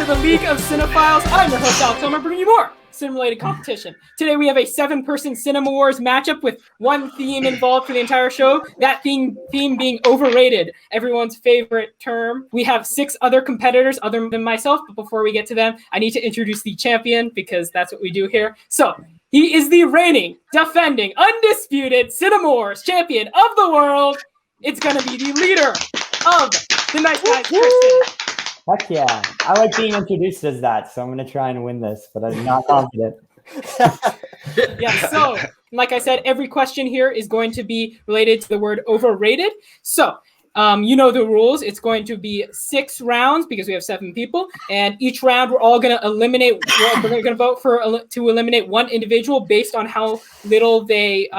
to the League of Cinephiles. I'm your host, Alex Helmer, bringing you more cinema-related competition. Today we have a 7-person CINEMAWARS matchup with one theme involved for the entire show, that theme being overrated, everyone's favorite term. We have 6 other competitors other than myself, but before we get to them, I need to introduce the champion because that's what we do here. So, he is the reigning, defending, undisputed CINEMAWARS champion of the world. It's going to be the leader of the Nice Guys, Tristan. Heck yeah. I like being introduced as that, so I'm going to try and win this, but I'm not confident. Yeah, so like I said, every question here is going to be related to the word overrated. So you know the rules. It's going to be 6 rounds because we have 7 people, and each round we're all going to eliminate. We're going to vote to eliminate one individual based on how little they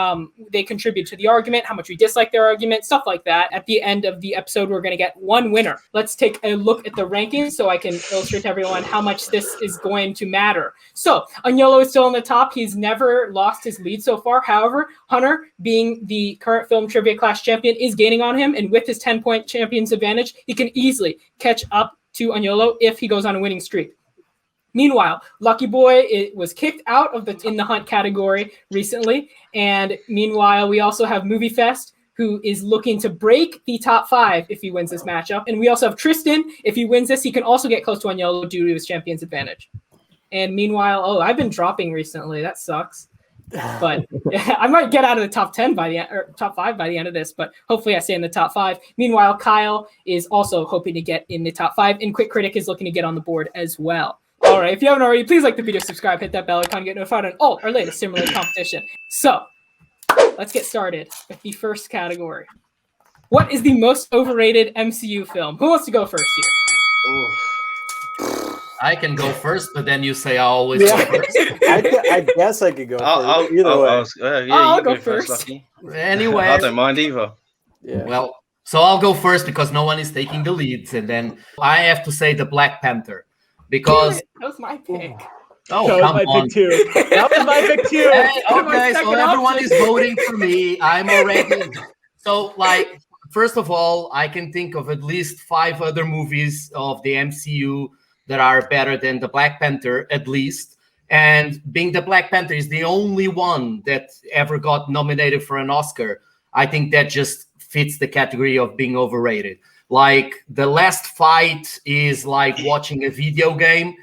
contribute to the argument, how much we dislike their argument, stuff like that. At the end of the episode, we're going to get one winner. Let's take a look at the rankings so I can illustrate to everyone how much this is going to matter. So Unyolo is still on the top. He's never lost his lead so far. However, Hunter, being the current film trivia class champion, is gaining on him, and with his 10-point champion's advantage, he can easily catch up to Unyolo if he goes on a winning streak. Meanwhile, Lucky Boy was kicked out of the In the Hunt category recently, and meanwhile, we also have Movie Fest, who is looking to break the top 5 if he wins this matchup. And we also have Tristan. If he wins this, he can also get close to Unyolo due to his champion's advantage. And meanwhile, I've been dropping recently. That sucks. But yeah, I might get out of the top 10 by the end, or top 5 by the end of this, but hopefully I stay in the top 5. Meanwhile, Kyle is also hoping to get in the top 5, and Quick Critic is looking to get on the board as well. All right, if you haven't already, please like the video, subscribe, hit that bell icon, get notified on all our latest similar competition. So let's get started with the first category. What is the most overrated MCU film? Who wants to go first here? Ooh. I can go first, but then you say I always go first. I guess I could go first. I'll go first. Lucky. Anyway, I don't mind either. Yeah. Well, so I'll go first because no one is taking the leads, and then I have to say the Black Panther because that was my pick. Oh, that was come my on. pick too. That was my pick too. Hey, okay, so everyone is voting for me. I'm already so like. First of all, I can think of at least 5 other movies of the MCU that are better than the Black Panther, at least. And being the Black Panther is the only one that ever got nominated for an Oscar, I think that just fits the category of being overrated. Like, the last fight is like watching a video game,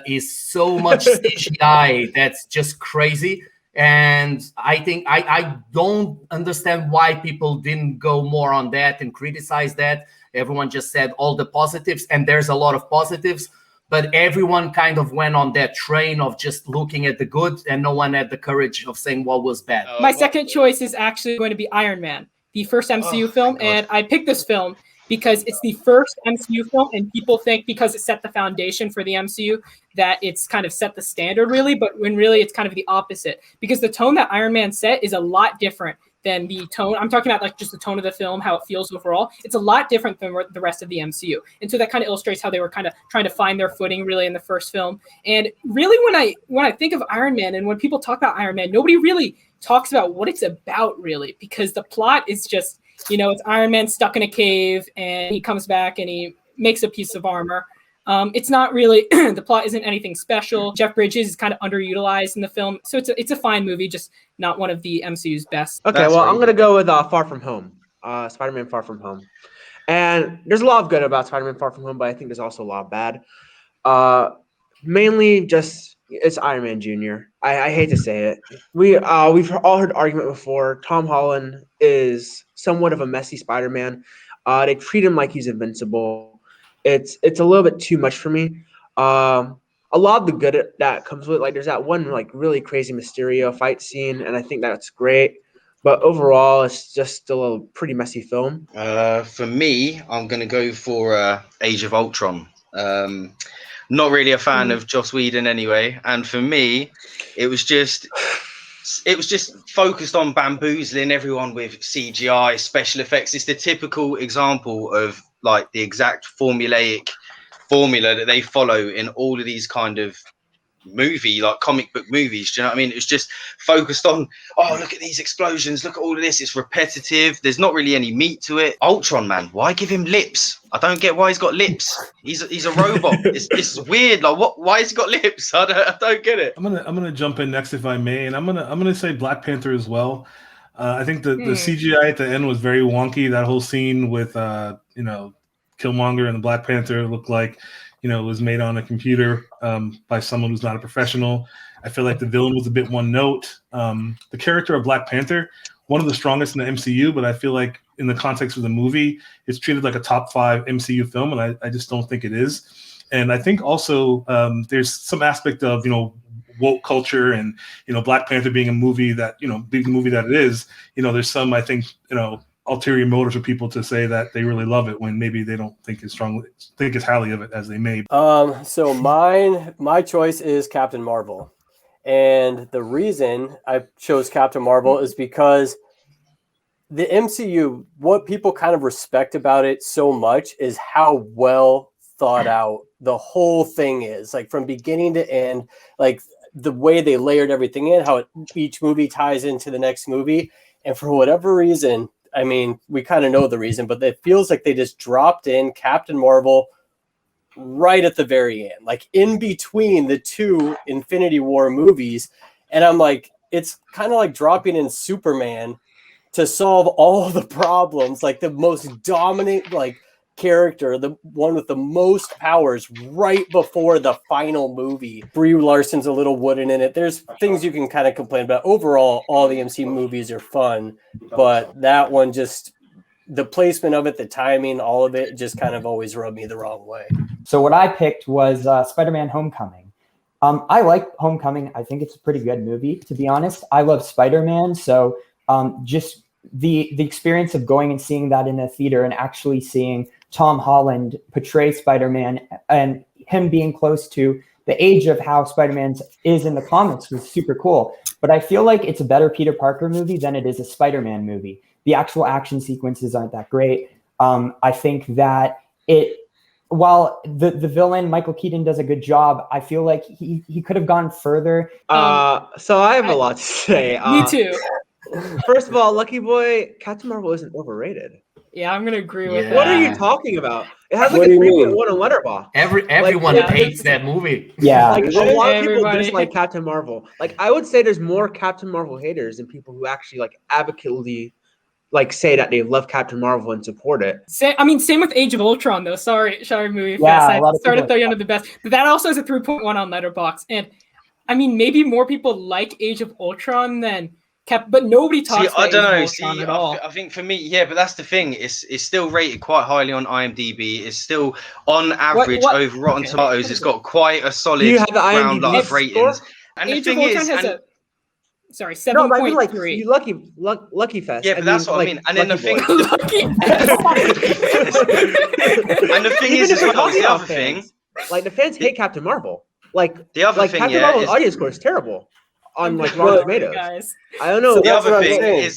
is so much CGI that's just crazy. And I think I don't understand why people didn't go more on that and criticize that. Everyone just said all the positives, and there's a lot of positives, but everyone kind of went on that train of just looking at the good, and no one had the courage of saying what was bad. My second choice is actually going to be Iron Man, the first MCU film, and I picked this film because it's the first MCU film, and people think because it set the foundation for the MCU that it's kind of set the standard, really, but when really it's kind of the opposite, because the tone that Iron Man set is a lot different than the tone. I'm talking about like just the tone of the film, how it feels overall. It's a lot different than the rest of the MCU. And so that kind of illustrates how they were kind of trying to find their footing really in the first film. And really when I think of Iron Man and when people talk about Iron Man, nobody really talks about what it's about really, because the plot is just, it's Iron Man stuck in a cave and he comes back and he makes a piece of armor. It's not really, the plot isn't anything special. Jeff Bridges is kind of underutilized in the film. So it's a fine movie, just not one of the MCU's best. Okay, well, I'm going to go with Far From Home, Spider-Man Far From Home. And there's a lot of good about Spider-Man Far From Home, but I think there's also a lot of bad. Mainly just, it's Iron Man Jr. I hate to say it. We've all heard the argument before. Tom Holland is somewhat of a messy Spider-Man. They treat him like he's invincible. It's a little bit too much for me. A lot of the good that comes with it, like there's that one like really crazy Mysterio fight scene, and I think that's great. But overall, it's just still a pretty messy film. For me, I'm going to go for Age of Ultron. Not really a fan of Joss Whedon anyway, and for me, it was just focused on bamboozling everyone with CGI, special effects. It's the typical example of like the exact formula that they follow in all of these kind of movie, like comic book movies. Do you know what I mean? It was just focused on, oh, look at these explosions, look at all of this. It's repetitive. There's not really any meat to it. Ultron, man, why give him lips? I don't get why he's got lips. He's a robot. It's weird. Like, what? Why has he got lips? I don't get it. I'm gonna jump in next if I may, and I'm gonna say Black Panther as well. I think the CGI at the end was very wonky. That whole scene with Killmonger and the Black Panther looked like it was made on a computer by someone who's not a professional. I feel like the villain was a bit one note. The character of Black Panther, one of the strongest in the MCU, but I feel like in the context of the movie, it's treated like a top 5 MCU film, and I just don't think it is. And I think also there's some aspect of woke culture and Black Panther being a movie that being the movie that it is. There's some, I think, ulterior motives for people to say that they really love it when maybe they don't think as highly of it as they may. So my choice is Captain Marvel, and the reason I chose Captain Marvel is because the MCU, what people kind of respect about it so much is how well thought out the whole thing is, like from beginning to end, like the way they layered everything in, how each movie ties into the next movie. And for whatever reason, I mean, we kind of know the reason, but it feels like they just dropped in Captain Marvel right at the very end, like in between the 2 Infinity War movies. And I'm like, it's kind of like dropping in Superman to solve all the problems, like the most dominant, like character, the one with the most powers right before the final movie. Brie Larson's a little wooden in it. There's things you can kind of complain about. Overall, all the MCU movies are fun, but that one just, the placement of it, the timing, all of it just kind of always rubbed me the wrong way. So what I picked was Spider-Man Homecoming. I like Homecoming. I think it's a pretty good movie, to be honest. I love Spider-Man, so just the experience of going and seeing that in a theater and actually seeing Tom Holland portray Spider-Man and him being close to the age of how Spider-Man is in the comics was super cool. But I feel like it's a better Peter Parker movie than it is a Spider-Man movie. The actual action sequences aren't that great. I think that while the villain, Michael Keaton, does a good job, I feel like he could have gone further. So I have a lot to say. Me too. First of all, Lucky Boy, Captain Marvel isn't overrated. Yeah, I'm gonna agree with that. What are you talking about? It has like What a do you mean? 3.1 on Letterboxd. Everyone yeah, hates that movie. Yeah. Like a lot of people Everybody. dislike Captain Marvel. Like I would say there's more Captain Marvel haters than people who actually like advocaately like say that they love Captain Marvel and support it. Same with Age of Ultron though. Sorry, movie Yeah, fest. a lot I of started people- throwing you under the best, but that also has a 3.1 on Letterboxd. And I mean, maybe more people like Age of Ultron than but nobody talks about I don't know. Age of Ultron at all. I think for me, yeah, but that's the thing. It's still rated quite highly on IMDb. It's still on average over Rotten Tomatoes. It's got quite a solid Do you have the round IMDb of ratings. And Age the of thing Ultron is, has and- Sorry, No, but I mean 7.3. like you lucky fest. Yeah, but that's what I mean. And then the Lucky thing, Boy. Lucky. and the thing is, Even if as well, we're talking the about other thing, fans, like the fans hate Captain Marvel. Like the other thing, Captain yeah, Marvel's is audience score is terrible on like Well, Rotten Tomatoes. guys. I don't know. So the that's other what I'm thing saying.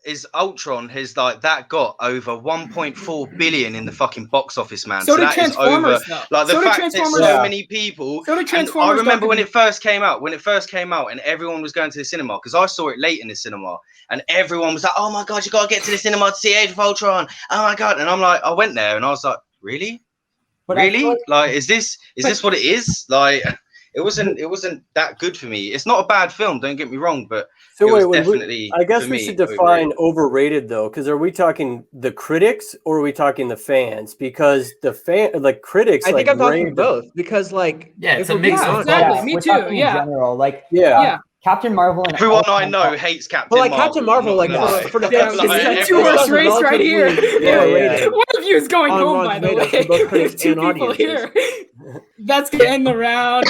is Ultron has like that got over 1.4 billion in the fucking box office, man. So did that is Transformers, over. though. Like the So did fact that Transformers. so Yeah. many people. So did And Transformers. I remember when Dark it first came out. And everyone was going to the cinema because I saw it late in the cinema, and everyone was like, "Oh my god, you gotta get to the cinema to see Age of Ultron!" Oh my god! And I'm like, I went there and I was like, really? But I Really? feel Like, is this what it is? Like, it wasn't that good for me. It's not a bad film, don't get me wrong, but So it was wait, definitely. I guess for we me, should define overrated. overrated though, because are we talking the critics or are we talking the fans? Because the critics, I think like I'm talking rave- both because like Yeah, it's if a we're being mix of honest- Exactly, yeah, me we're too, talking yeah. in general, like Yeah. Captain Marvel and Everyone I Ultron know are- hates Captain But like Marvel. Captain Marvel, like I'm not gonna for the lie. Damn, like, it's a everyone- two-horse race right relatively here. overrated. One of you is going On home, Rotten by the Tomatoes way. for both We have critics two and people audiences. here. That's gonna end the round.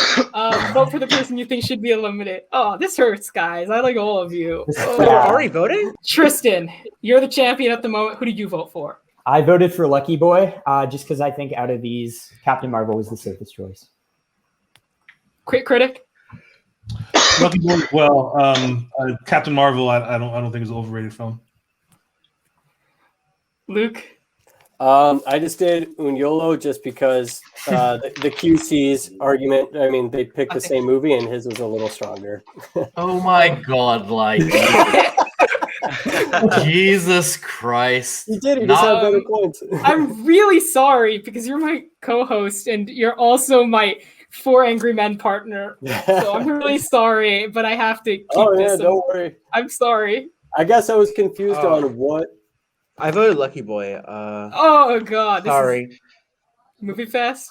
Vote for the person you think should be eliminated. Oh, this hurts, guys. I like all of you. This is Oh. We're sad. already voting? Tristan, you're the champion at the moment. Who did you vote for? I voted for Lucky Boy just because I think out of these, Captain Marvel was the safest choice. Quick critic. Lucky Boy. Well, Captain Marvel. I don't think is an overrated film. Luke. I just did Unyolo just because the QC's argument. I mean, they picked the same movie, and his was a little stronger. Oh my God! Like Jesus Christ! He did. He just had better points. I'm really sorry because you're my co-host and you're also my Four Angry Men partner. So I'm really sorry, but I have to keep this. Don't worry. I'm sorry. I guess I was confused on what. I voted Lucky Boy. Oh God! Sorry. Movie Fest.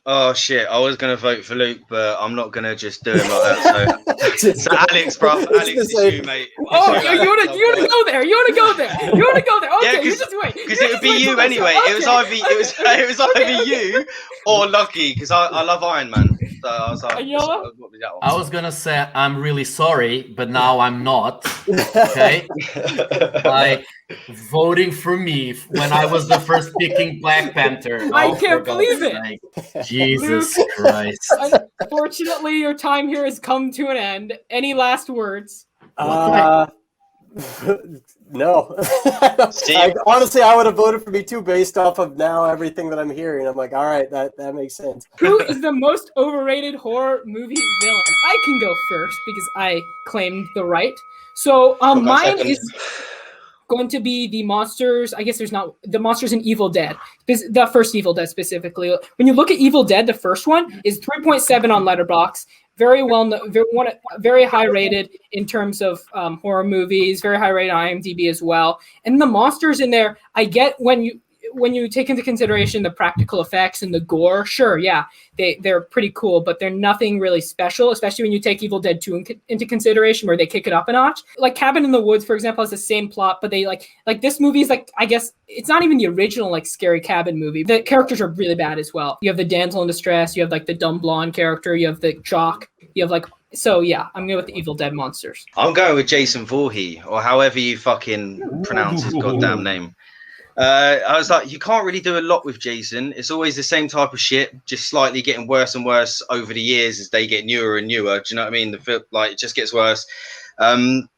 Oh shit! I was gonna vote for Luke, but I'm not gonna just do it like that. So Alex, bro, Alex, it's you, mate. Oh, you wanna go there? You wanna go there? You wanna go there? Okay, Yeah, you just wait. Because it would be you anyway. Okay. It was either you or Lucky, because I love Iron Man. So I was like, Unyolo? what was that one? I was gonna say I'm really sorry, but now I'm not. Okay, like voting for me when I was the first picking Black Panther. I can't believe it. Jesus Christ! Unfortunately, your time here has come to an end. Any last words? No. Honestly, I would have voted for me too, based off of now everything that I'm hearing. I'm like, all right, that makes sense. Who is the most overrated horror movie villain? I can go first because I claimed the right. So mine is going to be the monsters. I guess there's not the monsters in Evil Dead. The first Evil Dead specifically. When you look at Evil Dead, the first one is 3.7 on Letterboxd. Very well known, very high rated in terms of horror movies. Very high rated on IMDb as well. And the monsters in there, I get when you take into consideration the practical effects and the gore. Sure, yeah, they're pretty cool, but they're nothing really special. Especially when you take Evil Dead 2 into consideration, where they kick it up a notch. Like Cabin in the Woods, for example, has the same plot, but they like this movie is like, I guess it's not even the original like scary cabin movie. The characters are really bad as well. You have the damsel in distress. You have like the dumb blonde character. You have the jock. You have like. So yeah, I'm going with the Evil Dead monsters. I'm going with Jason Voorhees, or however you fucking pronounce his goddamn name. I was like, you can't really do a lot with Jason. It's always the same type of shit, just slightly getting worse and worse over the years as they get newer and newer. Do you know what I mean? The film, like, it just gets worse.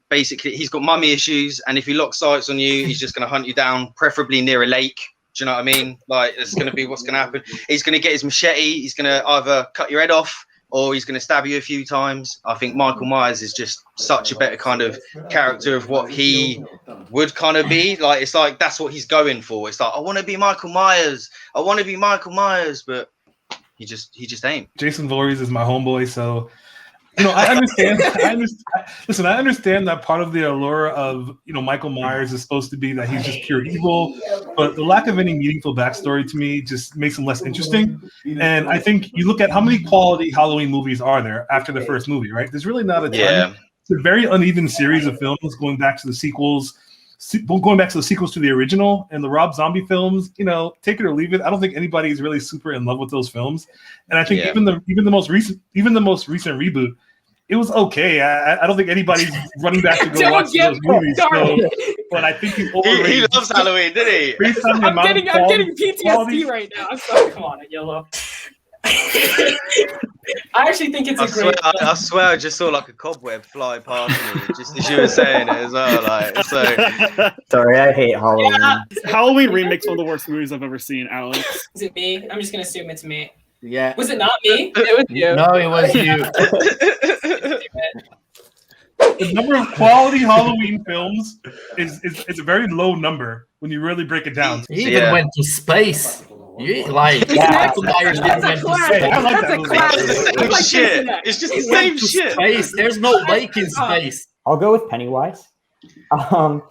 Basically, he's got mummy issues, and if he locks sights on you, he's just going to hunt you down, preferably near a lake. Do you know what I mean? Like, it's going to be what's going to happen. He's going to get his machete. He's going to either cut your head off, or he's going to stab you a few times. I think Michael Myers is just such a better kind of character of what he would kind of be. Like, it's like, that's what he's going for. It's like, I want to be Michael Myers. I want to be Michael Myers, but he just ain't. Jason Voorhees is my homeboy, so I understand. I understand that part of the allure of Michael Myers is supposed to be that he's just pure evil, but the lack of any meaningful backstory to me just makes him less interesting. And I think you look at how many quality Halloween movies are there after the first movie, right? There's really not a ton. Yeah. It's a very uneven series of films going back to the sequels. To the original and the Rob Zombie films, take it or leave it. I don't think anybody's really super in love with those films. And I think even the most recent reboot, it was okay. I don't think anybody's running back to go watch those movies. So, but I think he's overrated. He loves Halloween, didn't he? I'm getting PTSD right now. I'm sorry. Come on, Unyolo. I actually think it's a great. I swear, I just saw like a cobweb fly past me, just as you were saying it as well. Like, so. Sorry, I hate Halloween. Yeah. Halloween remake's one of the worst movies I've ever seen. Alex, is it me? I'm just gonna assume it's me. Yeah. Was it not me? It was you. No, it was you. The number of quality Halloween films is a very low number when you really break it down. He even went to space. Michael Myers didn't went to space. I like that movie. Shit. It's just the same shit. Space. There's no lake in space. I'll go with Pennywise. Just because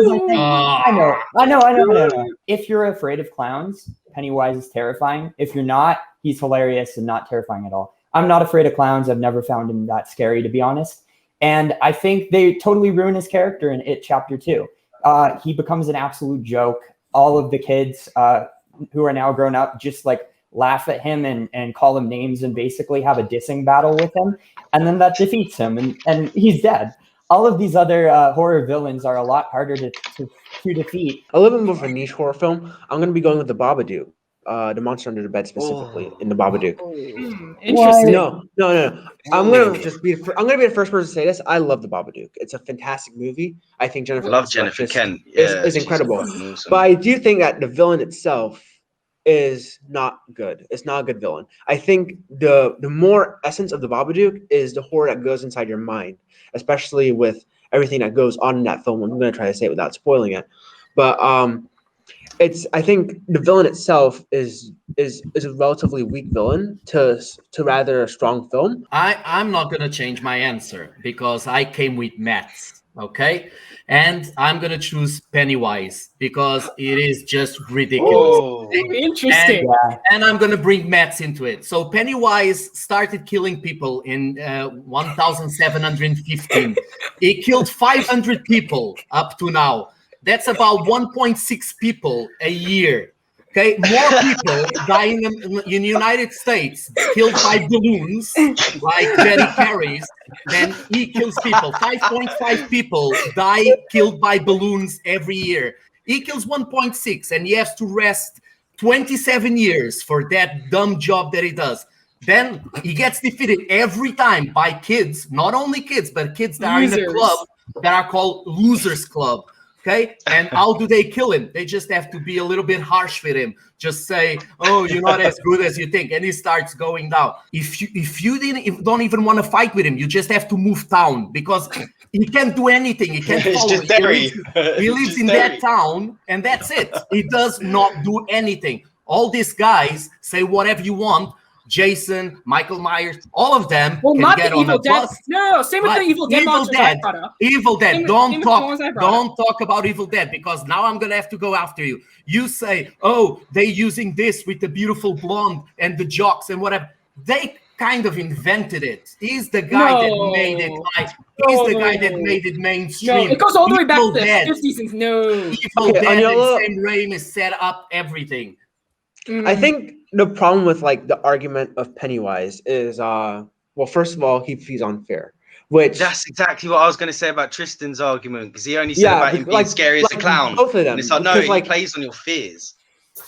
I think I know. If you're afraid of clowns, Pennywise is terrifying. If you're not, he's hilarious and not terrifying at all. I'm not afraid of clowns. I've never found him that scary, to be honest. And I think they totally ruin his character in It Chapter 2. He becomes an absolute joke. All of the kids who are now grown up just like laugh at him and call him names and basically have a dissing battle with him. And then that defeats him and he's dead. All of these other horror villains are a lot harder to defeat. A little bit more of a niche horror film. I'm going to be going with The Babadook. the monster under the bed specifically in the Babadook. Interesting. No. I'm gonna be the first person to say this. I love the Babadook. It's a fantastic movie. I think Jennifer Love Lawrence Jennifer Kent. is she's incredible. fucking awesome. But I do think that the villain itself is not good. It's not a good villain. I think the more essence of the Babadook is the horror that goes inside your mind, especially with everything that goes on in that film. I'm going to try to say it without spoiling it, but I think the villain itself is a relatively weak villain to rather a strong film. I'm not gonna change my answer because I came with maths, okay? And I'm gonna choose Pennywise because it is just ridiculous. Oh, Interesting. And I'm gonna bring maths into it. So Pennywise started killing people in 1715. He killed 500 people up to now. That's about 1.6 people a year. Okay, more people dying in the United States killed by balloons, like Jerry Carey's, than he kills people. 5.5 people die killed by balloons every year. He kills 1.6, and he has to rest 27 years for that dumb job that he does. Then he gets defeated every time by kids, not only kids, but kids that are in a club that are called Losers Club. Okay, and how do they kill him? They just have to be a little bit harsh with him. Just say, "Oh, you're not as good as you think," and he starts going down. If you don't even want to fight with him, you just have to move town because he can't do anything. He can't It's follow. just Derry. He lives in that town, and that's it. He does not do anything. All these guys say whatever you want. Jason, Michael Myers, all of them Well, can not get the on Evil a Dead. bus. No, same with the Evil Dead monsters I brought up. Evil Dead. Same Don't with the ones I brought up. talk about Evil Dead because now I'm gonna have to go after you. You say, oh, they using this with the beautiful blonde and the jocks and whatever. They kind of invented it. He's the guy that made it. He's the guy that made it mainstream. No, it goes all the way back to the Dead. 50s. No. Evil Dead and Sam Raimi set up everything. I think the problem with like the argument of Pennywise is well, first of all, he's unfair. Which that's exactly what I was going to say about Tristan's argument because he only said about him being scary as a clown. Both of them. And it's like, no, he plays on your fears.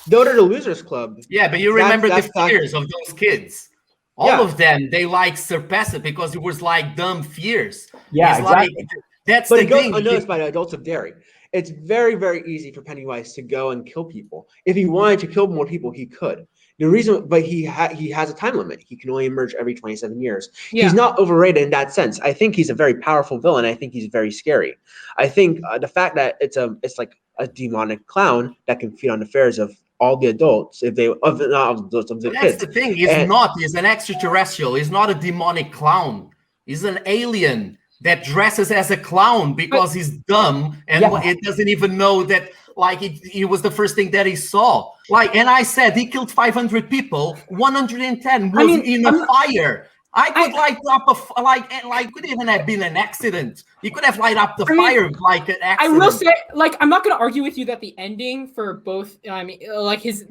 Go to the Losers Club. Yeah, but you remember the fears of those kids. All of them, they like surpass it because it was like dumb fears. Yeah, exactly. Like, that's but the it goes thing. unnoticed by the adults of Derry. It's very, very easy for Pennywise to go and kill people. If he wanted to kill more people, he could. The reason, but he has a time limit. He can only emerge every 27 years. Yeah. He's not overrated in that sense. I think he's a very powerful villain. I think he's very scary. I think the fact that it's like a demonic clown that can feed on the fears of all the adults, of the kids. That's the thing. He's an extraterrestrial. He's not a demonic clown. He's an alien that dresses as a clown because he's dumb and it doesn't even know that like it was the first thing that he saw. Like, and I said he killed 500 people. 110 was in a fire. I could light up could even have been an accident. He could have light up the fire like an accident. I will say, like, I'm not going to argue with you that the ending for both, like his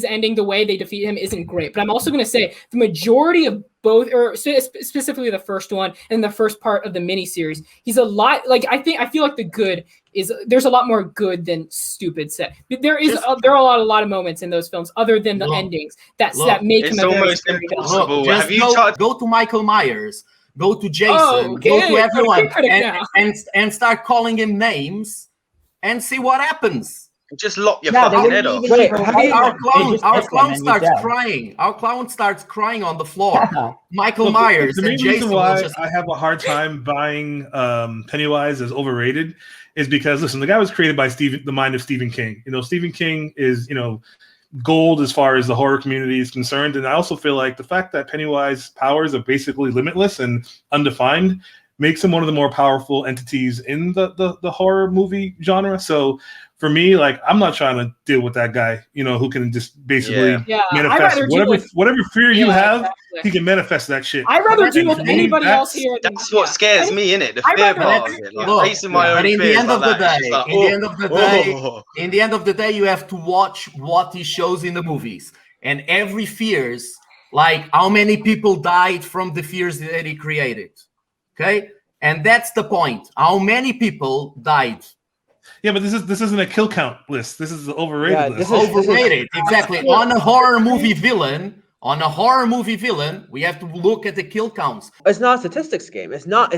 ending, the way they defeat him isn't great. But I'm also going to say the majority of both, or specifically the first one and the first part of the miniseries, he's a lot like I feel like the good is there's a lot more good than stupid set. There are a lot of moments in those films other than the endings that make him a very scary villain. Go to Michael Myers, go to Jason, go to everyone, and start calling him names and see what happens. Just lock your fucking head off. Our clown starts crying. Our clown starts crying on the floor. Michael Myers the main and Jason. Reason why I have a hard time buying Pennywise as overrated is because listen, the guy was created by the mind of Stephen King. You know, Stephen King is gold as far as the horror community is concerned, and I also feel like the fact that Pennywise powers are basically limitless and undefined makes him one of the more powerful entities in the horror movie genre. So for me, like, I'm not trying to deal with that guy, who can just basically manifest whatever fear you have. He can manifest that shit. I'd rather deal with anybody else here. That's what scares me, innit? The fear part of it. Like, facing my own fears. In the end of the day, you have to watch what he shows in the movies. And every fears, like how many people died from the fears that he created. Okay? And that's the point. How many people died? Yeah, but this isn't a kill count list. This is the overrated Yeah, list. this is- Overrated, exactly. On a horror movie villain, we have to look at the kill counts. It's not a statistics game. It's not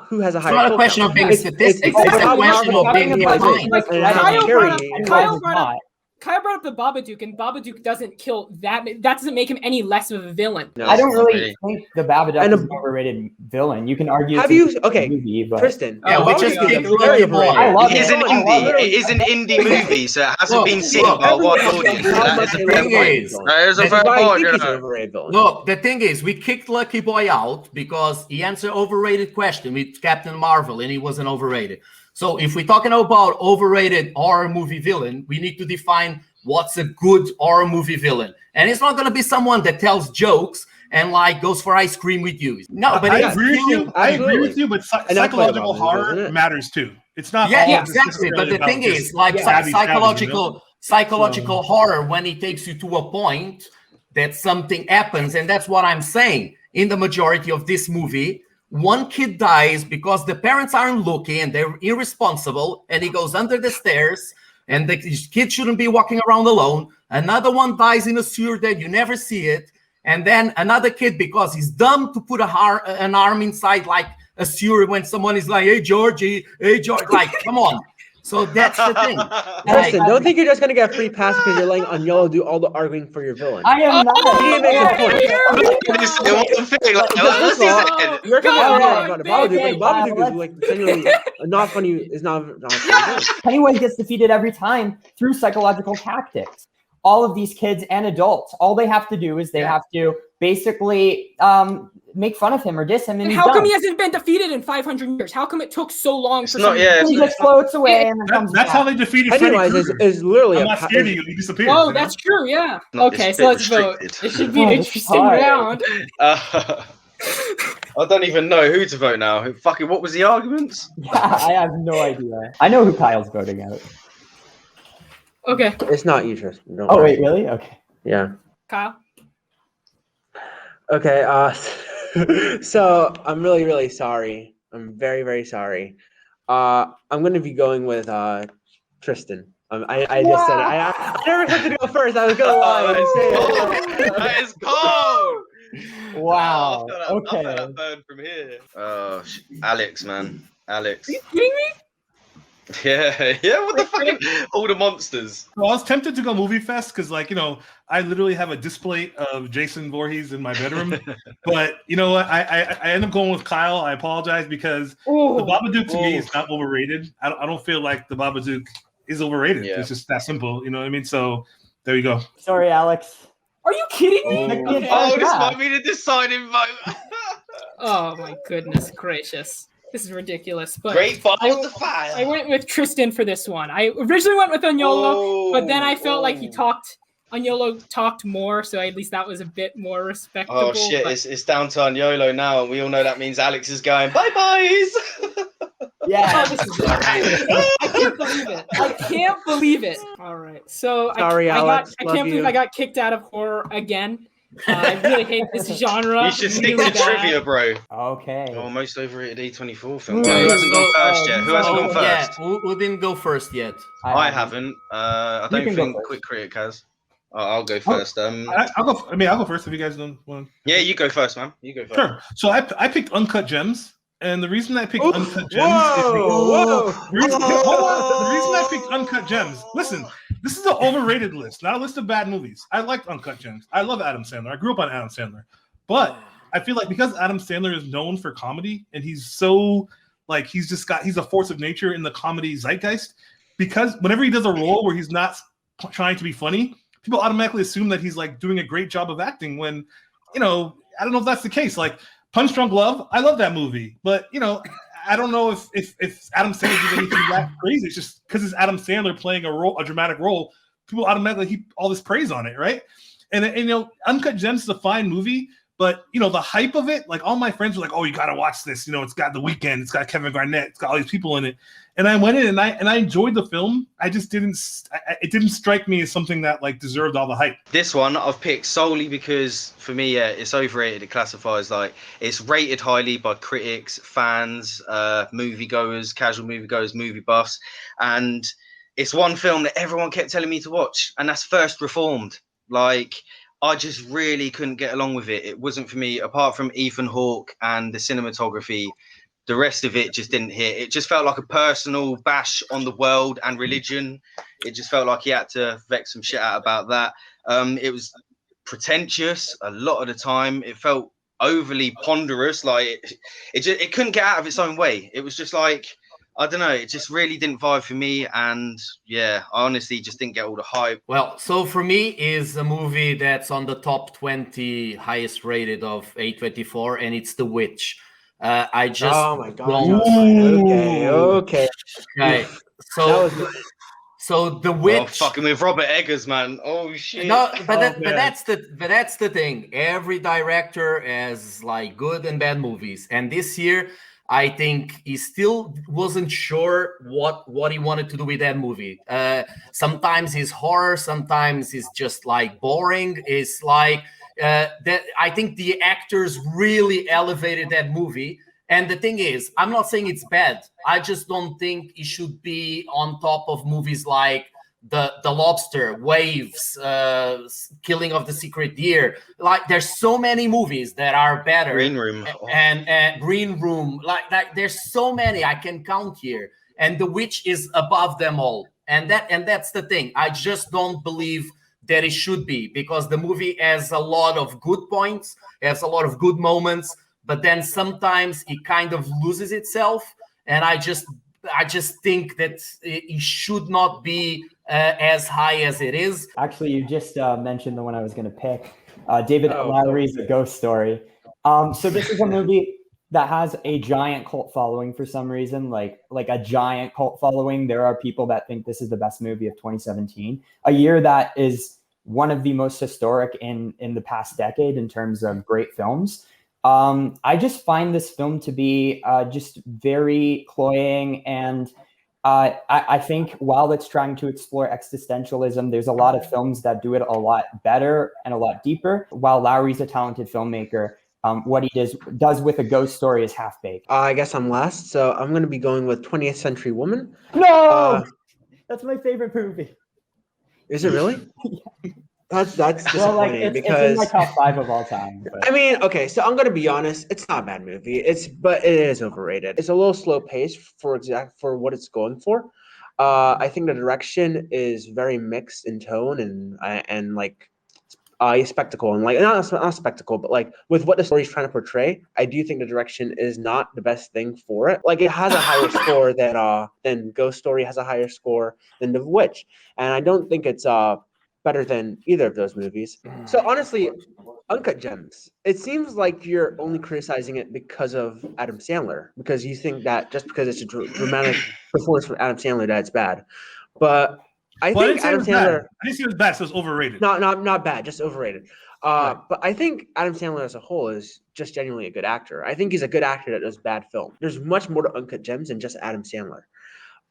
who has a It's higher. not a kill question count. of being It's- statistics. it's It's a how question of powerful being he is. defined. Like, And how Kyle scary brought up- he is. Kyle brought up- Kyle brought up the Babadook, and Babadook doesn't kill that. That doesn't make him any less of a villain. No. I don't really Really? think the Babadook And is an overrated villain. You can argue. Have it's a you? good Okay, movie, but Tristan. Yeah, we Babadook just is a kicked very Lucky Boy. overrated. I love It is an it. indie. It is an indie movie, so it hasn't Look, been seen look, by a wide everyone audience. knows how That much is a they fair love point. Lucky Boy. That is a That's fair Why I point. think he's an Yeah. overrated villain. Look, the thing is, we kicked Lucky Boy out because he answered overrated question with Captain Marvel, and he wasn't overrated. So if we're talking about overrated horror movie villain, we need to define what's a good horror movie villain. And it's not going to be someone that tells jokes and like goes for ice cream with you. No, but I it's agree with you. I agree Absolutely. with you, but And that's why psychological Bob Marley, isn't horror it? matters too. It's not yeah, all just exactly. But necessarily the thing about is, just like stabby, psychological So- horror, when it takes you to a point that something happens, and that's what I'm saying. In the majority of this movie, one kid dies because the parents aren't looking and they're irresponsible, and he goes under the stairs, and the kid shouldn't be walking around alone. Another one dies in a sewer that you never see it, and then another kid, because he's dumb to put an arm inside like a sewer when someone is like, hey Georgie, like, come on. So that's the thing. Tristan, don't think you're just gonna get a free pass because you're letting Unyolo do all the arguing for your villain. I am not. He didn't make a point. Honestly, one thing, like, First of all, you're coming Come out on, about the Babadook, but baby. Babadook is like genuinely not funny. Is not a funny villain. Pennywise gets defeated every time through psychological tactics. All of these kids and adults, all they have to do is they have to basically make fun of him or diss him, and And he's how come done. he hasn't been defeated in 500 years? How come it took so long It's for not- some? yeah, And he just floats away and then comes That's how back. they defeated Freddy Pennywise Krueger. is literally I'm a not scared of you. He disappears. Oh, you know? that's true. Yeah. No, Okay, it's so a let's bit vote. restricted. It should be an Oh, this is interesting hard. round. I don't even know who to vote now. Fucking, what was the arguments? Yeah, I have no idea. I know who Kyle's voting out. Okay, It's not you, Tristan. Don't Oh worry. wait, really? Okay. Yeah. Kyle. Okay. So I'm really, really sorry. I'm very, very sorry. I'm gonna be going with Tristan. I just said it. I never had to go first. I was gonna lie and say it. That is cold. Wow. I feel Okay. that burn from here. Oh, Alex, man, Alex. Are you kidding me? Yeah. What the fucking all the monsters? Well, I was tempted to go Movie Fest because, like, I literally have a display of Jason Voorhees in my bedroom. But you know what? I end up going with Kyle. I apologize because the Babadook to me is not overrated. I don't feel like the Babadook is overrated. Yeah. It's just that simple. You know what I mean? So there you go. Sorry, Alex. Are you kidding me? Oh. Okay. Oh, this might be the deciding vote. Oh my goodness gracious. This is ridiculous. But Great balls to fire. I went with Tristan for this one. I originally went with Unyolo, but then I felt like Unyolo talked more, so at least that was a bit more respectable. Oh shit! but- It's down to Unyolo now, and we all know that means Alex is going bye byes. Yeah. Oh, this is I can't believe it. I can't believe it. All right. So Sorry, Alex. I Love can't believe you. I got kicked out of horror again. I really hate this genre. You should stick really to bad. trivia, bro. Okay. Oh, most overrated A24 film. Ooh. Who hasn't gone first yet? Who hasn't Oh, gone yeah, first? we didn't go first yet. I haven't. I You don't can go think first. Quick Critic has. I'll go first. I'll go. I'll go first if you guys don't want. Yeah, you go first, man. You go first. Sure. So I picked Uncut Gems, and the reason I picked Uncut Gems Whoa! is the reason I picked Uncut Gems. Listen, this is an overrated list, not a list of bad movies. I liked Uncut Gems. I love Adam Sandler. I grew up on Adam Sandler, but I feel like because Adam Sandler is known for comedy, and he's so like he's a force of nature in the comedy zeitgeist. Because whenever he does a role where he's not trying to be funny, people automatically assume that he's like doing a great job of acting when, I don't know if that's the case. Like Punch Drunk Love, I love that movie, but I don't know if Adam Sandler did anything that crazy. It's just because it's Adam Sandler playing a dramatic role, people automatically heap all this praise on it, right? And Uncut Gems is a fine movie, But the hype of it, like all my friends were like, "Oh, you gotta watch this." It's got The Weeknd, it's got Kevin Garnett, it's got all these people in it. And I went in and I enjoyed the film. I just didn't. It didn't strike me as something that like deserved all the hype. This one I've picked solely because for me, it's overrated. It classifies like it's rated highly by critics, fans, moviegoers, casual moviegoers, movie buffs, and it's one film that everyone kept telling me to watch, and that's First Reformed. Like, I just really couldn't get along with it. It wasn't for me, apart from Ethan Hawke and the cinematography. The rest of it just didn't hit. It just felt like a personal bash on the world and religion. It just felt like he had to vex some shit out about that. It was pretentious a lot of the time. It felt overly ponderous. Like it couldn't get out of its own way. It was just like, I don't know. It just really didn't vibe for me. And yeah, I honestly just didn't get all the hype. Well, so for me is a movie that's on the top 20 highest rated of A24, and it's The Witch. I just oh my god. Okay. Right. So The Witch. Oh, fucking with Robert Eggers, man. Oh shit. No, but that's the thing. Every director has like good and bad movies, and this year I think he still wasn't sure what he wanted to do with that movie. Sometimes it's horror, sometimes it's just like boring. It's like that. I think the actors really elevated that movie. And the thing is, I'm not saying it's bad. I just don't think it should be on top of movies like The Lobster, Waves, Killing of the Secret Deer. Like, there's so many movies that are better. Green Room. And Green Room. Like there's so many I can count here. And The Witch is above them all. And that's the thing. I just don't believe that it should be, because the movie has a lot of good points, has a lot of good moments, but then sometimes it kind of loses itself. And I just think that it should not be as high as it is. Actually, you just mentioned the one I was going to pick, David Lowery's A Ghost Story. So this is a movie that has a giant cult following for some reason, like a giant cult following. There are people that think this is the best movie of 2017, a year that is one of the most historic in the past decade in terms of great films. I just find this film to be just very cloying, and I think while it's trying to explore existentialism, there's a lot of films that do it a lot better and a lot deeper. While Lowery's a talented filmmaker, what he does with A Ghost Story is half-baked. I guess I'm last, so I'm going to be going with 20th Century Woman. No! That's my favorite movie. Is it really? Yeah. That's disappointing, well, it's in my top 5 of all time. But. I mean, okay, so I'm gonna be honest. It's not a bad movie. But it is overrated. It's a little slow paced for what it's going for. I think the direction is very mixed in tone and like spectacle, and like not spectacle, but like with what the story's trying to portray. I do think the direction is not the best thing for it. Like, it has a higher score than Ghost Story has a higher score than The Witch, and I don't think it's better than either of those movies. So honestly, Uncut Gems, it seems like you're only criticizing it because of Adam Sandler, because you think that just because it's a dramatic performance from Adam Sandler that it's bad. But I think Adam Sandler, I didn't see it was bad, so it's overrated. Not bad, just overrated. But I think Adam Sandler as a whole is just genuinely a good actor. I think he's a good actor that does bad film. There's much more to Uncut Gems than just Adam Sandler.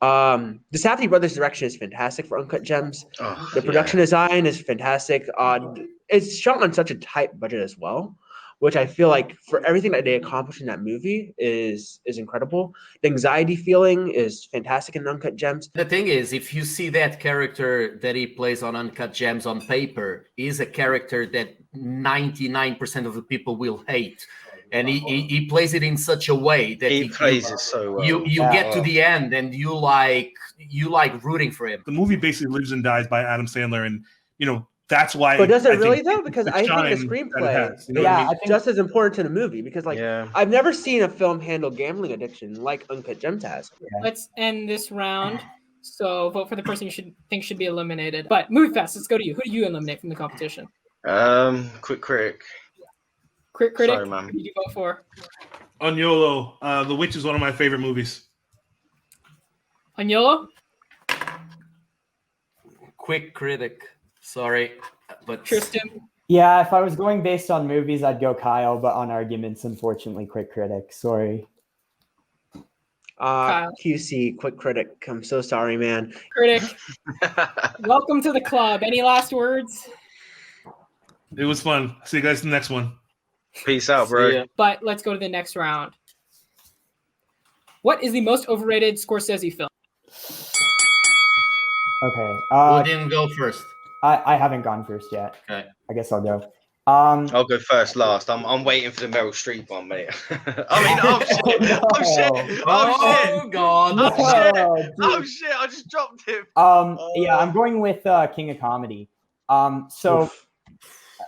The Safdie brothers' direction is fantastic for Uncut Gems. The production design is fantastic. It's shot on such a tight budget as well, which I feel like for everything that they accomplished in that movie is incredible. The anxiety feeling is fantastic in Uncut Gems. The thing is, if you see that character that he plays on Uncut Gems on paper, is a character that 99% of the people will hate. And he plays it in such a way that he plays it so well. You get to the end and you like rooting for him. The movie basically lives and dies by Adam Sandler, and that's why. But does it really though? Because I think the screenplay I think just as important to the movie. Because I've never seen a film handle gambling addiction like Uncut Gems has. Yeah. Let's end this round. So vote for the person you should be eliminated. But Movie Fest, let's go to you. Who do you eliminate from the competition? Quick critic. Critic. Sorry, man. Who did you vote for? Unyolo. The Witch is one of my favorite movies. Unyolo? Quick critic. Sorry, but Tristan. Yeah, if I was going based on movies, I'd go Kyle, but on arguments, unfortunately, Quick Critic. Sorry. Kyle. QC, quick critic. I'm so sorry, man. Critic, welcome to the club. Any last words? It was fun. See you guys in the next one. Peace out, See bro. ya. But let's go to the next round. What is the most overrated Scorsese film? Okay. Who didn't go first? I haven't gone first yet. Okay. I guess I'll go. I'll go first, last. I'm waiting for the Meryl Streep one, mate. I mean, oh shit! Oh shit! Oh shit! God! Oh shit! Oh, Oh shit! I just dropped him. Yeah, I'm going with King of Comedy. So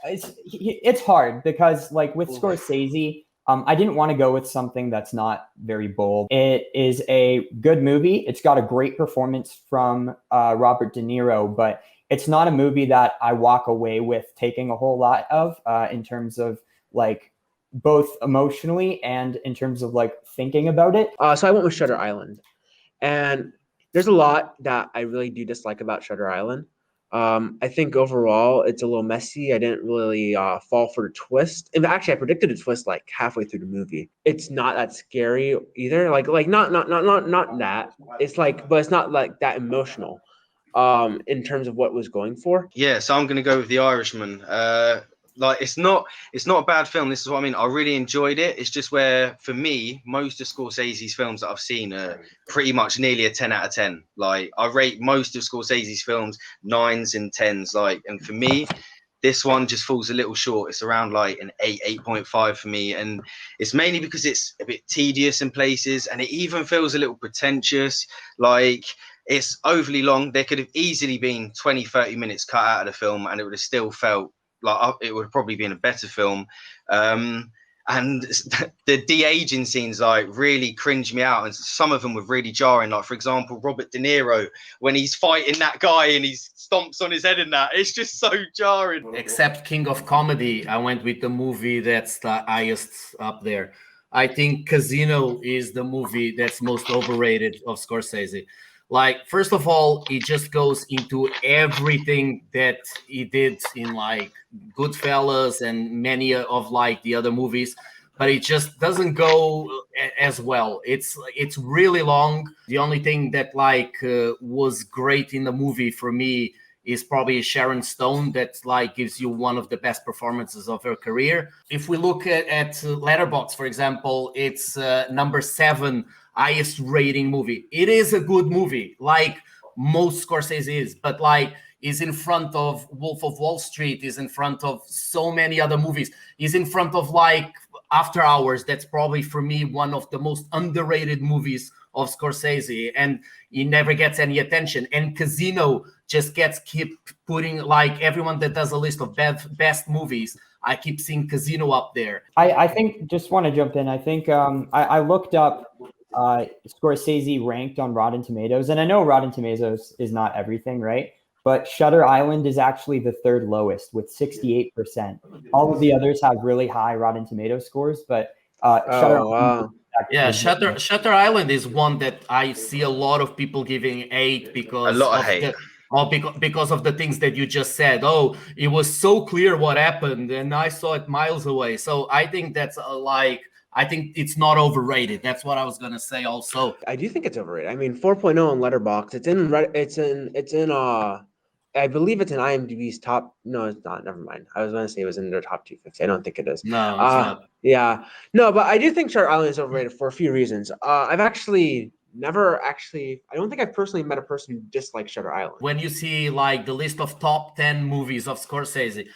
it's hard because, like, with Scorsese, I didn't want to go with something that's not very bold. It is a good movie. It's got a great performance from Robert De Niro, but it's not a movie that I walk away with taking a whole lot of in terms of, like, both emotionally and in terms of, like, thinking about it. So I went with Shutter Island, and there's a lot that I really do dislike about Shutter Island. I think overall it's a little messy. I didn't really fall for the twist. And actually, I predicted a twist like halfway through the movie. It's not that scary either. Like not that. It's like, but it's not like that emotional. In terms of what was going for. Yeah, so I'm gonna go with The Irishman. Like it's not a bad film. This is what I mean. I really enjoyed it. It's just where, for me, most of Scorsese's films that I've seen are pretty much nearly a 10 out of 10. Like I rate most of Scorsese's films 9s and 10s. Like, and for me, this one just falls a little short. It's around like an 8.5 for me, and it's mainly because it's a bit tedious in places, and it even feels a little pretentious. Like, it's overly long. There could have easily been 20-30 minutes cut out of the film, and it would have still felt like it would have probably been a better film. And the de-aging scenes like really cringe me out, and some of them were really jarring. Like, for example, Robert De Niro when he's fighting that guy and he stomps on his head and that, it's just so jarring. Except King of Comedy, I went with the movie that's the highest up there. I think Casino is the movie that's most overrated of Scorsese. Like, first of all, it just goes into everything that he did in like Goodfellas and many of like the other movies, but it just doesn't go as well. It's really long. The only thing that like was great in the movie for me is probably Sharon Stone, that like gives you one of the best performances of her career. If we look at Letterboxd, for example, it's number 7 highest rating movie. It is a good movie, like most Scorsese is, but like is in front of Wolf of Wall Street, is in front of so many other movies, is in front of like After Hours. That's probably for me one of the most underrated movies of Scorsese, and he never gets any attention. And Casino just keep putting, like, everyone that does a list of best movies, I keep seeing Casino up there. I think, just want to jump in. I think I looked up Scorsese ranked on Rotten Tomatoes, and I know Rotten Tomatoes is not everything, right? But Shutter Island is actually the 3rd lowest with 68%. All of the others have really high Rotten Tomatoes scores, but Shutter Island. Yeah, Shutter Island is one that I see a lot of people giving 8 because a lot of hate. Because of the things that you just said. Oh, it was so clear what happened, and I saw it miles away. So I think that's I think it's not overrated. That's what I was gonna say. Also, I do think it's overrated. I mean, 4.0 on Letterboxd. It's in I believe it's in IMDb's top. No, it's not. Never mind. I was going to say it was in their top 250. I don't think it is. No, it's not. Yeah. No, but I do think Shutter Island is overrated for a few reasons. I've actually I don't think I've personally met a person who dislikes Shutter Island. When you see like the list of top 10 movies of Scorsese,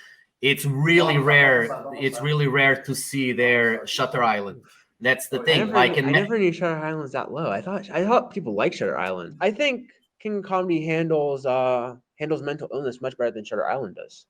it's really rare. It's really rare to see their Shutter Island. That's the thing. I never knew Shutter Island was that low. I thought people like Shutter Island. I think King of Comedy handles mental illness much better than Shutter Island does,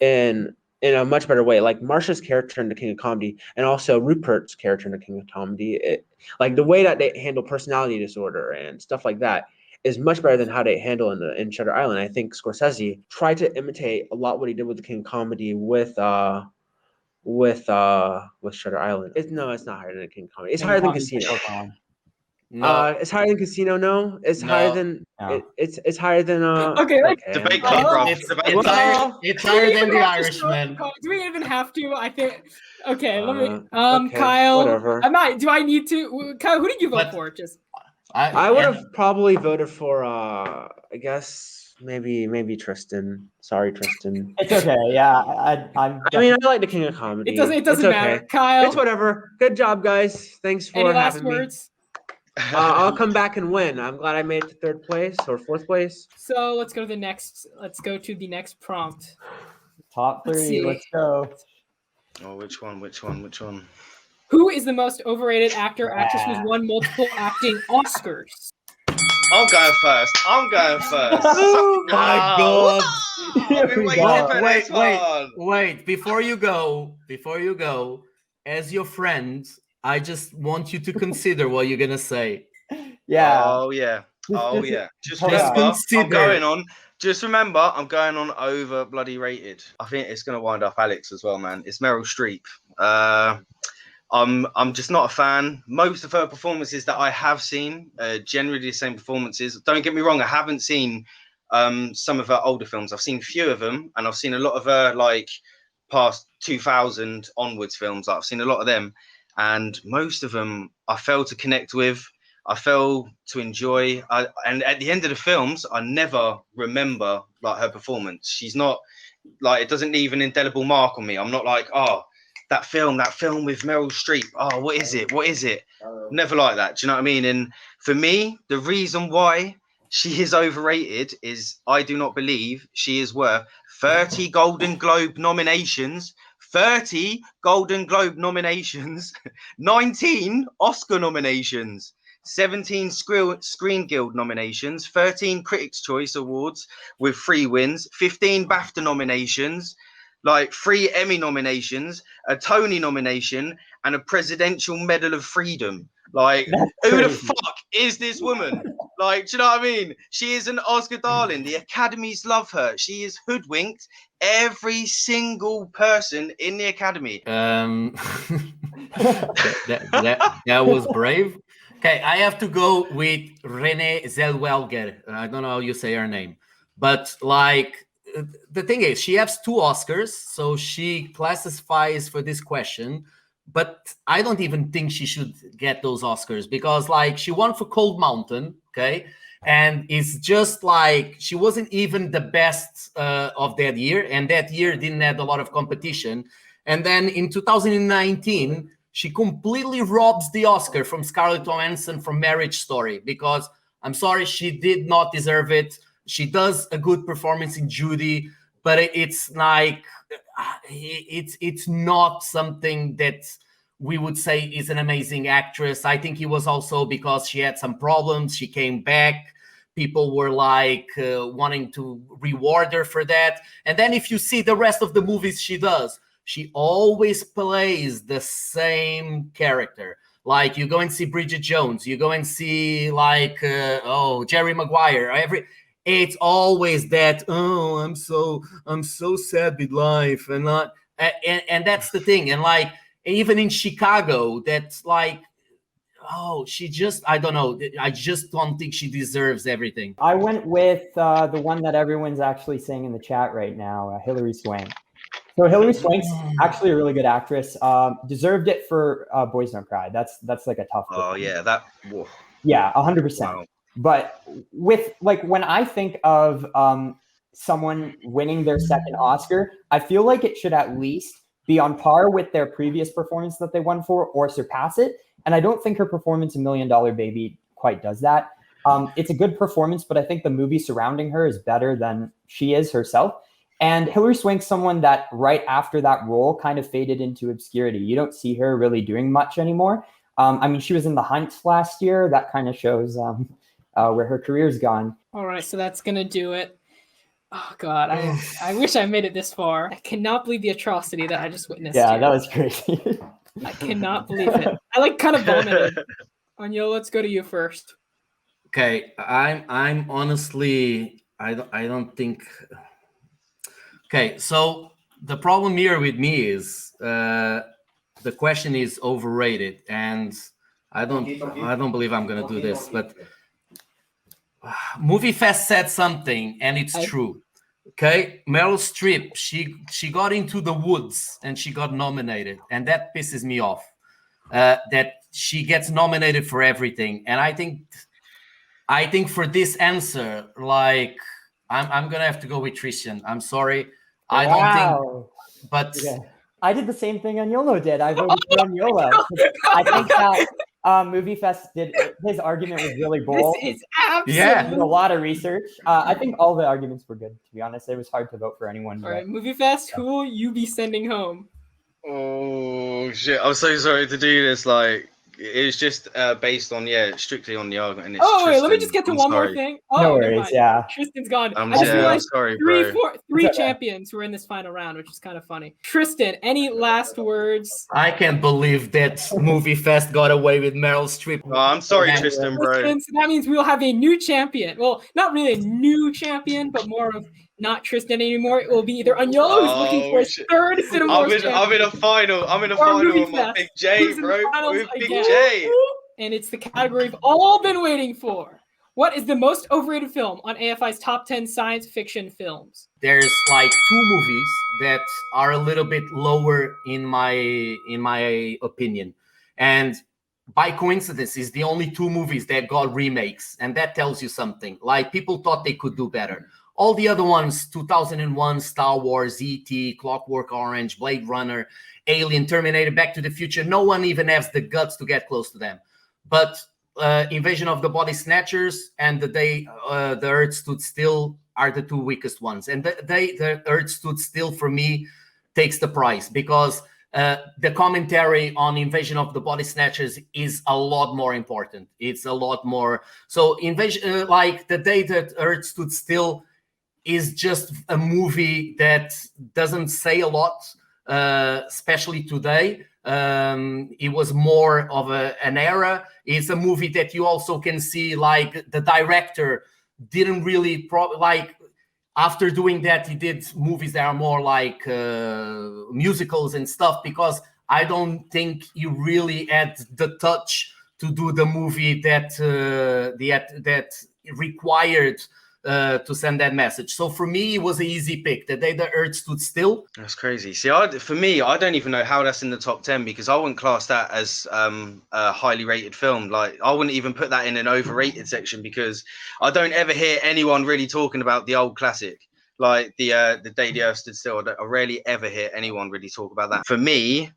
in a much better way. Like Marsha's character in the King of Comedy, and also Rupert's character in the King of Comedy, like the way that they handle personality disorder and stuff like that is much better than how they handle in Shutter Island. I think Scorsese tried to imitate a lot what he did with the King of Comedy with Shutter Island. It's not higher than the King of Comedy. It's higher than Casino. No. It's higher than Casino. No, it's No. higher than No. it's higher than Okay, let's Debate club, bro. It's higher. It's Do we higher even than The have to show Irishman. it? Do we even have to? I think. Okay, let me. Okay, Kyle. whatever. I'm not. Do I need to? Kyle, who did you vote But- for? Just. I would have probably voted for I guess maybe Tristan. Sorry, Tristan. It's okay. Yeah, I'm. I mean, I like the King of Comedy. It doesn't. It doesn't It's matter. okay. Kyle. It's whatever. Good job, guys. Thanks for Any last having me. words? I'll come back and win. I'm glad I made it to third place or fourth place. So let's go to the next. Let's go to the next prompt. Top Let's 3. see. Let's go. Oh, which one? Who is the most overrated actor, actress who's won multiple acting Oscars? I'm going first. Oh my God. I've been waiting go. for this one. Wait. Before you go, as your friend, I just want you to consider what you're gonna say. Yeah. Oh yeah. Just Hold remember, on. consider. Just remember, I'm going on over bloody rated. I think it's gonna wind up Alex as well, man. It's Meryl Streep. I'm just not a fan. Most of her performances that I have seen, generally the same performances. Don't get me wrong, I haven't seen some of her older films. I've seen a few of them, and I've seen a lot of her like past 2000 onwards films. I've seen a lot of them, and most of them I fail to connect with. I fail to enjoy. And at the end of the films, I never remember like her performance. She's not like, it doesn't leave an indelible mark on me. I'm not like, oh, that film with Meryl Streep. Oh, what is it? Never like that. Do you know what I mean? And for me, the reason why she is overrated is I do not believe she is worth 30 Golden Globe nominations, 30 Golden Globe nominations, 19 Oscar nominations, 17 Screen Guild nominations, 13 Critics' Choice Awards with 3 wins, 15 BAFTA nominations, like 3 Emmy nominations, a Tony nomination, and a Presidential Medal of Freedom. Like, who the fuck is this woman? Like, do you know what I mean? She is an Oscar darling. The Academies love her. She is hoodwinked every single person in the Academy. That was brave. Okay, I have to go with Renée Zellweger. I don't know how you say her name, but like the thing is, she has 2 Oscars, so she classifies for this question. But I don't even think she should get those Oscars because, like, she won for Cold Mountain, okay, and it's just like she wasn't even the best of that year, and that year didn't have a lot of competition. And then in 2019. She completely robs the Oscar from Scarlett Johansson from Marriage Story because I'm sorry, she did not deserve it. She does a good performance in Judy, but it's like it's not something that we would say is an amazing actress. I think it was also because she had some problems. She came back. People were like wanting to reward her for that. And then if you see the rest of the movies she does, she always plays the same character. Like you go and see Bridget Jones, you go and see like Jerry Maguire. It's always that. Oh, I'm so sad with life, and not. And that's the thing. And like even in Chicago, that's like, oh, she just, I don't know. I just don't think she deserves everything. I went with the one that everyone's actually saying in the chat right now, Hilary Swank. So Hilary Swank's actually a really good actress. Deserved it for Boys Don't Cry. That's like a tough one. Oh yeah, that. Whoa. Yeah, 100%. Wow. But with like when I think of someone winning their second Oscar, I feel like it should at least be on par with their previous performance that they won for or surpass it. And I don't think her performance in $1 Million Baby quite does that. It's a good performance, but I think the movie surrounding her is better than she is herself. And Hilary Swank's someone that right after that role kind of faded into obscurity. You don't see her really doing much anymore. I mean, she was in The Hunt last year. That kind of shows where her career's gone. All right, so that's going to do it. Oh, God, I wish I made it this far. I cannot believe the atrocity that I just witnessed. Yeah, here. that was crazy. I cannot believe it. I like kind of vomited. Unyolo, let's go to you first. Okay, I'm honestly, I don't think. Okay, so the problem here with me is the question is overrated, and I don't believe I'm gonna do this, but Movie Fest said something, and it's true. Okay, Meryl Streep, she got into the woods and she got nominated, and that pisses me off. That she gets nominated for everything, and I think for this answer, like I'm gonna have to go with Tristan. I'm sorry, I don't think, but I did the same thing Unyolo did. I voted for Unyolo. I think that Movie Fest did his argument was really bold. This is absolutely He did a lot of research. I think all the arguments were good. To be honest, it was hard to vote for anyone. All right, Movie Fest. Who will you be sending home? Oh shit! I'm so sorry to do this. Like, it's just based on strictly on the argument. And it's wait, Tristan. let me just get to one more thing. Oh, no worries. Yeah, Tristan's gone. I'm I just realized sorry, three champions who are in this final round, which is kind of funny. Tristan, any last words? I can't believe that Movie Fest got away with Meryl Streep. Oh, I'm sorry, Tristan, bro. So that means we will have a new champion. Well, not really a new champion, but more of not Tristan anymore. It will be either Unyolo, who's looking for his third CINEMAWARS champion. I'm in a final. I'm in a final with my Big J, bro. With Big J. And it's the category we've all been waiting for. What is the most overrated film on AFI's top 10 science fiction films? There's like two movies that are a little bit lower in my opinion, and by coincidence is the only two movies that got remakes, and that tells you something. Like, people thought they could do better. All the other ones, 2001, Star Wars, E.T., Clockwork Orange, Blade Runner, Alien, Terminator, Back to the Future, no one even has the guts to get close to them. But Invasion of the Body Snatchers and The Day the Earth Stood Still are the two weakest ones. And the Earth Stood Still, for me, takes the prize, because the commentary on Invasion of the Body Snatchers is a lot more important. It's a lot more. So Invasion, like The Day that Earth Stood Still, is just a movie that doesn't say a lot, especially today. It was more of an era. It's a movie that you also can see, like, the director didn't really after doing that, he did movies that are more like musicals and stuff, because I don't think he really had the touch to do the movie that that required to send that message. So for me, it was an easy pick. The Day the Earth Stood Still. That's crazy. See, for me, I don't even know how that's in the top 10, because I wouldn't class that as a highly rated film. Like, I wouldn't even put that in an overrated section, because I don't ever hear anyone really talking about the old classic, like the Day the Earth Stood Still. I rarely ever hear anyone really talk about that. For me,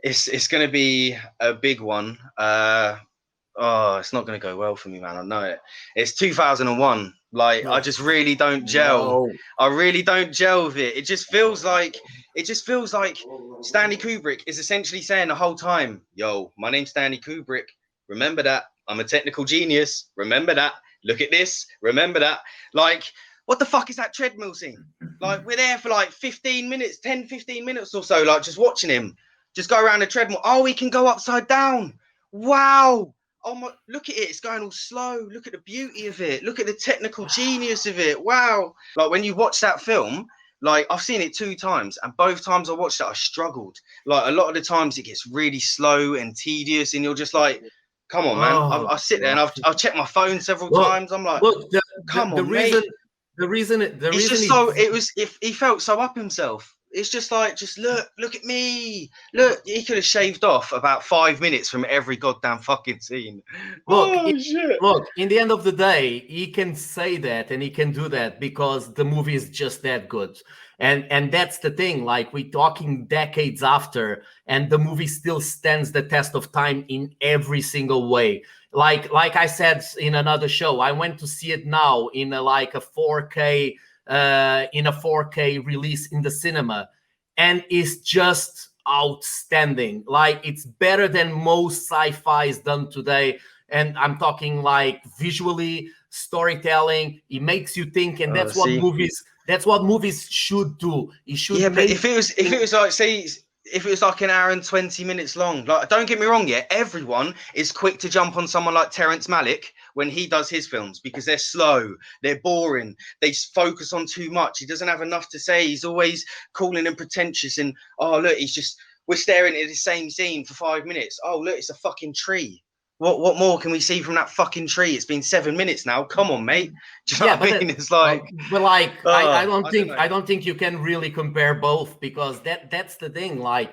it's going to be a big one. It's not going to go well for me, man. I know it. It's 2001. Like, I just really don't gel. No. I really don't gel with it. It just feels like Stanley Kubrick is essentially saying the whole time, yo, my name's Stanley Kubrick. Remember that. I'm a technical genius. Remember that. Look at this. Remember that. Like, what the fuck is that treadmill scene? Like, we're there for like 15 minutes, 10, 15 minutes or so, like, just watching him just go around the treadmill. Oh, he can go upside down. Wow. Oh my, look at it. It's going all slow. Look at the beauty of it. Look at the technical genius of it. Wow. Like, when you watch that film, like, I've seen it 2 times, and both times I watched it, I struggled. Like, a lot of the times it gets really slow and tedious, and you're just like, come on, man. I sit there and I've checked my phone several times. I'm like, come on, mate. The reason he felt so up himself. It's just like, just look at me. Look, he could have shaved off about 5 minutes from every goddamn fucking scene. Look, in the end of the day, he can say that and he can do that because the movie is just that good. And that's the thing, like, we're talking decades after, and the movie still stands the test of time in every single way. Like I said in another show, I went to see it now in a 4K in a 4K release in the cinema, and it's just outstanding. Like, it's better than most sci-fi's done today, and I'm talking like visually, storytelling. It makes you think, and that's what movies should do. It should. Yeah, but if it was like, say, if it was like an hour and 20 minutes long, like, don't get me wrong, yeah, everyone is quick to jump on someone like Terrence Malick when he does his films, because they're slow, they're boring, they focus on too much. He doesn't have enough to say. He's always calling and pretentious, and oh, look, we're staring at the same scene for 5 minutes. Oh, look, it's a fucking tree. what more can we see from that fucking tree? It's been 7 minutes now. Come on, mate. Do you know what I mean? It's like, I don't think you can really compare both, because that's the thing. Like,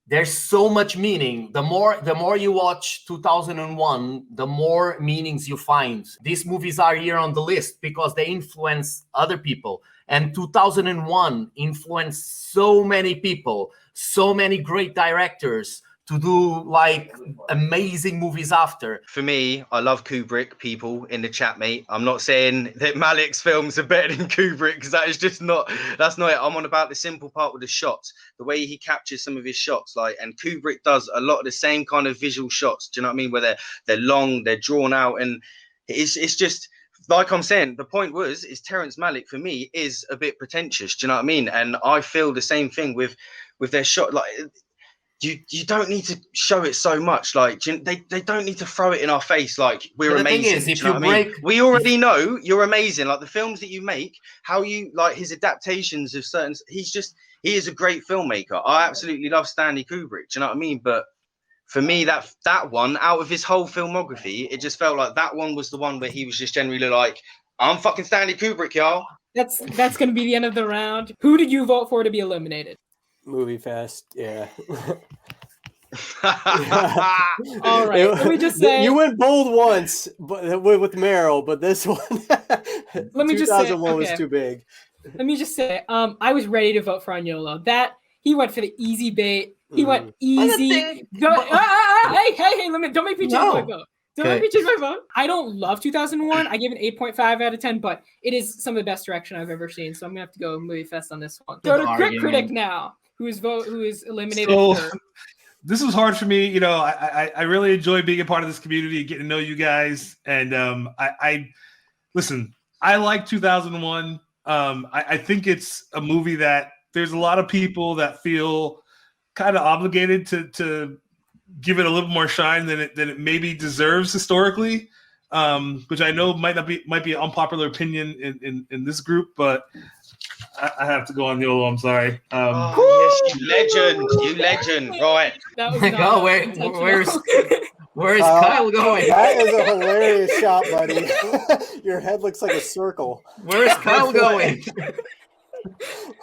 there's so much meaning. The more you watch 2001, the more meanings you find. These movies are here on the list because they influence other people. And 2001 influenced so many people, so many great directors to do like amazing movies after. For me, I love Kubrick, people in the chat, mate. I'm not saying that Malick's films are better than Kubrick, because that's not it. I'm on about the simple part with the shots, the way he captures some of his shots. Like, and Kubrick does a lot of the same kind of visual shots. Do you know what I mean? Where they're long, they're drawn out, and it's just like I'm saying. The point is Terrence Malick for me is a bit pretentious. Do you know what I mean? And I feel the same thing with their shot. Like, you don't need to show it so much. Like, they don't need to throw it in our face like we're amazing. We already know you're amazing. Like, the films that you make, how you like his adaptations of certain. He is a great filmmaker. I absolutely love Stanley Kubrick. Do you know what I mean? But for me, that one out of his whole filmography, it just felt like that one was the one where he was just generally like, I'm fucking Stanley Kubrick, y'all. That's gonna be the end of the round. Who did you vote for to be eliminated? Movie Fest, yeah. All right, let me just say you went bold once, but with Meryl, but this one, let me just say, 2001 was too big. Let me just say, I was ready to vote for Unyolo. That he went for the easy bait. He went easy. Hey, don't make me change my vote. Don't make me change my vote. I don't love 2001. I give it 8.5 out of 10, but it is some of the best direction I've ever seen. So I'm gonna have to go Movie Fest on this one. Go to Quick Critic now. Who is eliminated? So, this was hard for me. You know, I really enjoy being a part of this community, getting to know you guys. And I listen, I like 2001. I think it's a movie that there's a lot of people that feel kind of obligated to give it a little more shine than it maybe deserves historically, which I know might be an unpopular opinion in this group, but I have to go on YOLO. I'm sorry. Yes, you legend, right? That was where's Kyle going? That is a hilarious shot, buddy. Your head looks like a circle. Where's Kyle going?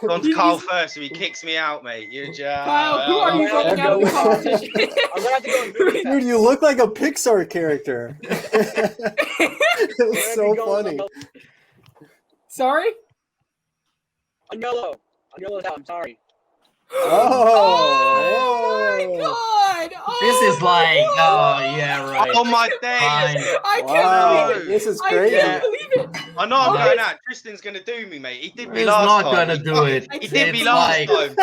On to Kyle first, so he kicks me out, mate. You're just Kyle, who are you voting out of the competition? I'm gonna have to go with Movie Fest. Dude, you look like a Pixar character. It's so funny. Sorry? Unyolo's out. I'm sorry. Oh my god! This is like, yeah, right. Oh my days! I can't believe it. This is crazy. I can't believe it. I know I'm going out. Tristan's gonna do me, mate. He did me He's last not time. gonna do it. He did me It's last time.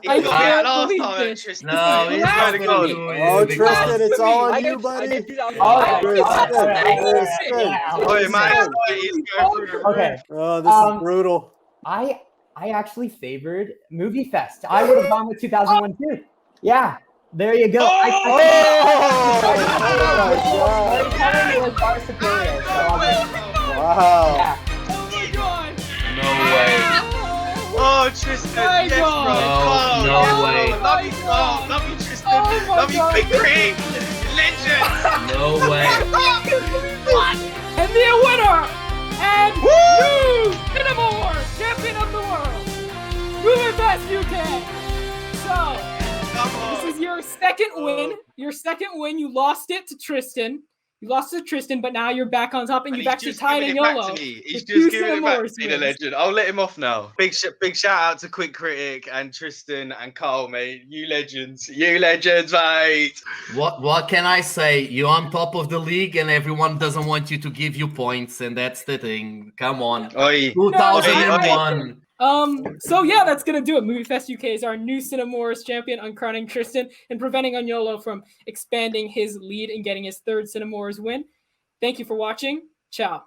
He I got me out can't last believe time, this. Tristan. No, he's not Swear to gonna God. do it. Oh, Tristan, it's all on you, I buddy. did do that. All right. Oh, man, he's going through. Okay. Oh, this is brutal. I actually favored Movie Fest. I would have gone with 2001 too. Yeah, there you go. Wow. Yeah. Oh my god! No way. Oh, Tristan, yes, bro. No way. Love you, Carl. Love you, Tristan. Love you, Quick Critic. Legend. No way. And the winner and new CINEMAWARS champion of the world, Movie Fest UK. So this is your second win. Your second win. You lost it to Tristan. You lost to Tristan, but now you're back on top, and you've actually tied in YOLO. He's just giving it back to me, the legend. I'll let him off now. Big shout out to Quick Critic and Tristan and Carl, mate. You legends, mate. What can I say? You're on top of the league, and everyone doesn't want you to give you points, and that's the thing. Come on, Oi. 2001. So yeah, that's gonna do it. Movie Fest UK is our new CINEMAWARS champion, uncrowning Tristan and preventing Unyolo from expanding his lead and getting his third CINEMAWARS win. Thank you for watching. Ciao.